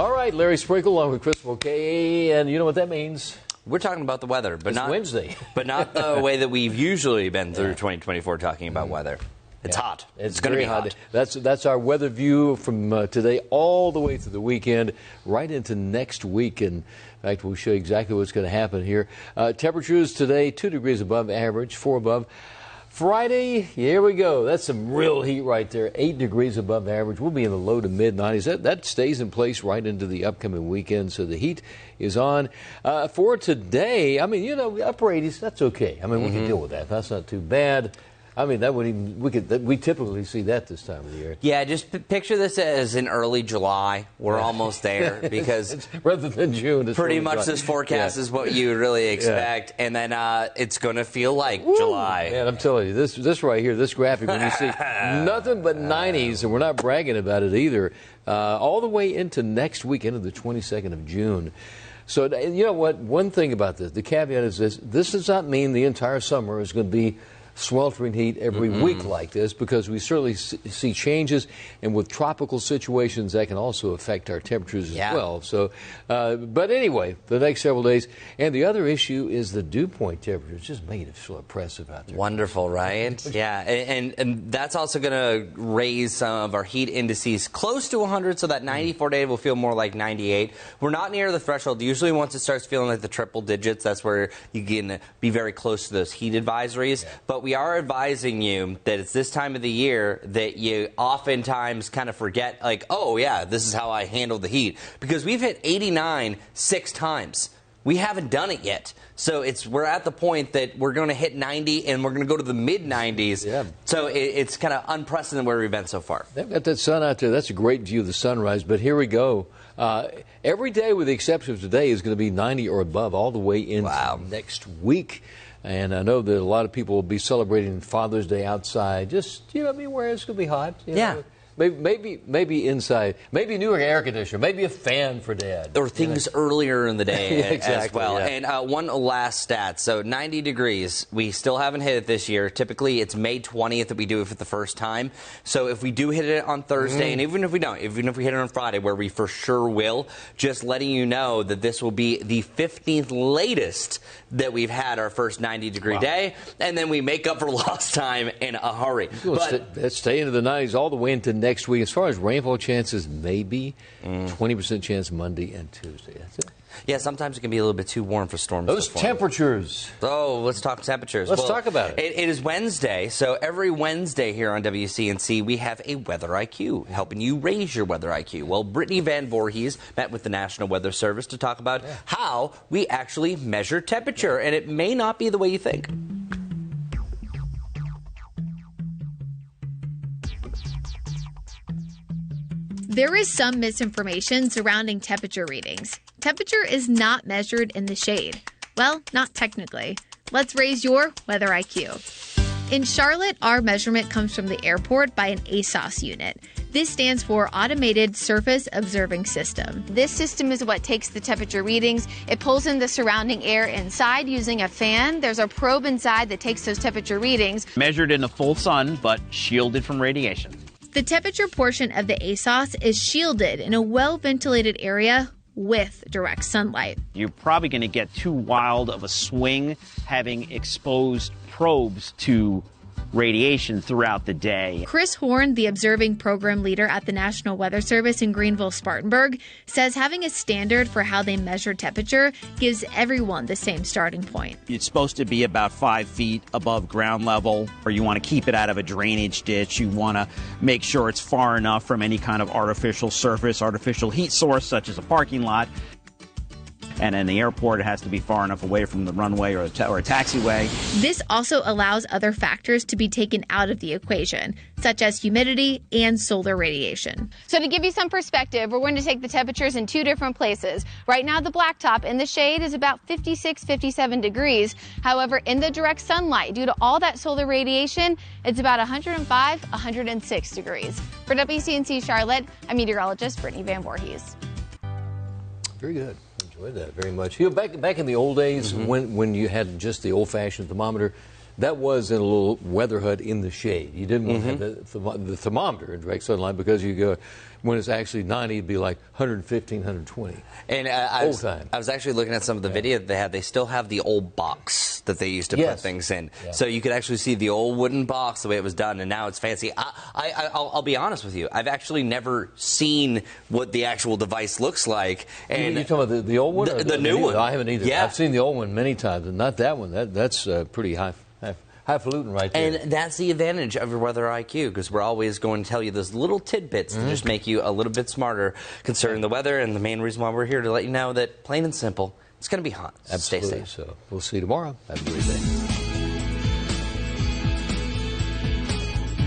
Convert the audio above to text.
All right, Larry Sprinkle along with Chris Mulcahy, and you know what that means? We're talking about the weather, but not Wednesday. but not the way that we've usually been through 2024 talking about weather. It's hot. It's going to be hot. hot. That's our weather view from today all the way through the weekend, right into next week. And in fact, we'll show you exactly what's going to happen here. Temperatures today, 2 degrees above average, 4 above. Friday, here we go. That's some real heat right there. 8 degrees above average. We'll be in the low to mid 90s. That stays in place right into the upcoming weekend. So the heat is on. For today, I mean, upper 80s, that's okay. I mean, we can deal with that. That's not too bad. I mean, we typically see that this time of the year. Yeah, just picture this as in early July. We're almost there because rather than June. Pretty much this forecast is what you would really expect, and then it's going to feel like July. Man, I'm telling you, this right here, this graphic, when you see nothing but 90s, and we're not bragging about it either, all the way into next week, into the 22nd of June. So, you know what? One thing about this, the caveat is this does not mean the entire summer is going to be sweltering heat every week like this, because we certainly see changes, and with tropical situations that can also affect our temperatures as well. So, but anyway, the next several days, and the other issue is the dew point temperature. It's just made it so oppressive out there. Wonderful, right? Yeah, and that's also going to raise some of our heat indices close to 100, so that 94 day will feel more like 98. We're not near the threshold. Usually once it starts feeling like the triple digits, that's where you can be very close to those heat advisories. But we are advising you that it's this time of the year that you oftentimes kind of forget, like, oh, yeah, this is how I handle the heat. Because we've hit 89 6 times. We haven't done it yet. So we're at the point that we're going to hit 90, and we're going to go to the mid-90s. Yeah. So it's kind of unprecedented where we've been so far. They've got that sun out there. That's a great view of the sunrise. But here we go. Every day, with the exception of today, is going to be 90 or above all the way into next week. And I know that a lot of people will be celebrating Father's Day outside. Just, be aware it's going to be hot. You know? Maybe inside. Maybe a new air conditioner. Maybe a fan for Dad. Or things earlier in the day as well. Yeah. And one last stat. So 90 degrees. We still haven't hit it this year. Typically, it's May 20th that we do it for the first time. So if we do hit it on Thursday, and even if we don't, even if we hit it on Friday, where we for sure will, just letting you know that this will be the 15th latest that we've had our first 90-degree day. And then we make up for lost time in a hurry. Let's stay into the 90s all the way into next week. As far as rainfall chances, maybe 20% chance Monday and Tuesday. That's it. Yeah, sometimes it can be a little bit too warm for storms. Those temperatures. Oh, let's talk temperatures. Let's talk about it. It is Wednesday, so every Wednesday here on WCNC, we have a Weather IQ, helping you raise your weather IQ. Well, Brittany Van Voorhees met with the National Weather Service to talk about how we actually measure temperature, and it may not be the way you think. There is some misinformation surrounding temperature readings. Temperature is not measured in the shade. Well, not technically. Let's raise your weather IQ. In Charlotte, our measurement comes from the airport by an ASOS unit. This stands for Automated Surface Observing System. This system is what takes the temperature readings. It pulls in the surrounding air inside using a fan. There's a probe inside that takes those temperature readings. Measured in the full sun, but shielded from radiation. The temperature portion of the ASOS is shielded in a well-ventilated area with direct sunlight. You're probably going to get too wild of a swing having exposed probes to radiation throughout the day. Chris Horn, the observing program leader at the National Weather Service in Greenville-Spartanburg, says having a standard for how they measure temperature gives everyone the same starting point. It's supposed to be about 5 feet above ground level, or you want to keep it out of a drainage ditch. You want to make sure it's far enough from any kind of artificial surface, artificial heat source, such as a parking lot. And in the airport, it has to be far enough away from the runway or a taxiway. This also allows other factors to be taken out of the equation, such as humidity and solar radiation. So to give you some perspective, we're going to take the temperatures in 2 different places. Right now, the blacktop in the shade is about 56, 57 degrees. However, in the direct sunlight, due to all that solar radiation, it's about 105, 106 degrees. For WCNC Charlotte, I'm meteorologist Brittany Van Voorhees. Very good. Enjoyed that very much. Back in the old days, when you had just the old-fashioned thermometer, that was in a little weather hut in the shade. You didn't want to have the thermometer in direct sunlight because you go, when it's actually 90, it'd be like 115, 120. And I was actually looking at some of the video that they had. They still have the old box that they used to put things in. Yeah. So you could actually see the old wooden box, the way it was done, and now it's fancy. I'll be honest with you. I've actually never seen what the actual device looks like. And you're talking about the old one? The new one. I haven't either. Yeah. I've seen the old one many times, and not that one. That's pretty highfalutin right there. And that's the advantage of your weather IQ, because we're always going to tell you those little tidbits to just make you a little bit smarter concerning the weather. And the main reason why we're here to let you know that, plain and simple, it's going to be hot. Absolutely. Stay safe. So we'll see you tomorrow. Have a great day.